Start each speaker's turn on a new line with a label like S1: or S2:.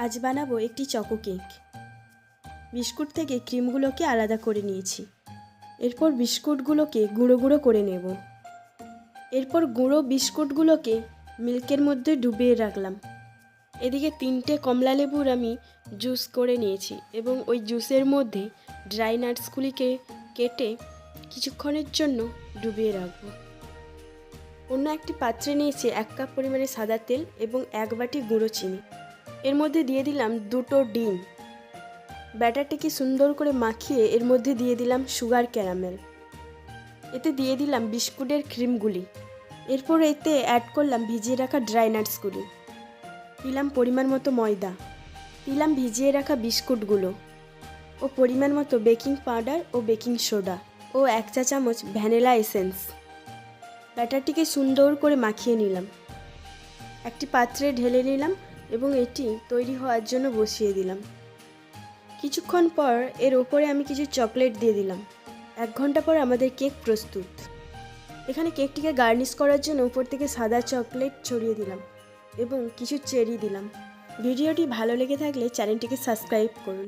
S1: আজ বানাবো একটি চকো কেক। বিস্কুট থেকে ক্রিমগুলোকে আলাদা করে নিয়েছি। এরপর বিস্কুটগুলোকে গুঁড়ো গুঁড়ো করে নেব। এরপর গুঁড়ো বিস্কুটগুলোকে মিল্কের মধ্যে ডুবিয়ে রাখলাম। এদিকে 3টে কমলা লেবুর আমি জুস করে নিয়েছি এবং ওই জুসের মধ্যে ড্রাই নাটসগুলিকে কেটে কিছুক্ষণের জন্য ডুবিয়ে রাখবো। অন্য একটি পাত্রে নিয়েছি 1 কাপ পরিমাণে সাদা তেল এবং 1 বাটি গুঁড়ো চিনি। এর মধ্যে দিয়ে দিলাম 2টো ডিম। ব্যাটারটিকে সুন্দর করে মাখিয়ে এর মধ্যে দিয়ে দিলাম সুগার ক্যারামেল। এতে দিয়ে দিলাম বিস্কুটের ক্রিমগুলি। এরপর এতে অ্যাড করলাম ভিজিয়ে রাখা ড্রাই নাটসগুলি। দিলাম পরিমাণ মতো ময়দা, দিলাম ভিজিয়ে রাখা বিস্কুটগুলো ও পরিমাণ মতো বেকিং পাউডার ও বেকিং সোডা ও 1 চা চামচ ভ্যানিলা এসেন্স। ব্যাটারটিকে সুন্দর করে মাখিয়ে নিলাম। একটি পাত্রে ঢেলে নিলাম এবং এটি তৈরি হওয়ার জন্য বসিয়ে দিলাম। কিছুক্ষণ পর এর ওপরে আমি কিছু চকলেট দিয়ে দিলাম। 1 ঘন্টা পর আমাদের কেক প্রস্তুত। এখানে কেকটিকে গার্নিশ করার জন্য উপর থেকে সাদা চকলেট ছড়িয়ে দিলাম এবং কিছু চেরি দিলাম। ভিডিওটি ভালো লেগে থাকলে চ্যানেলটিকে সাবস্ক্রাইব করুন।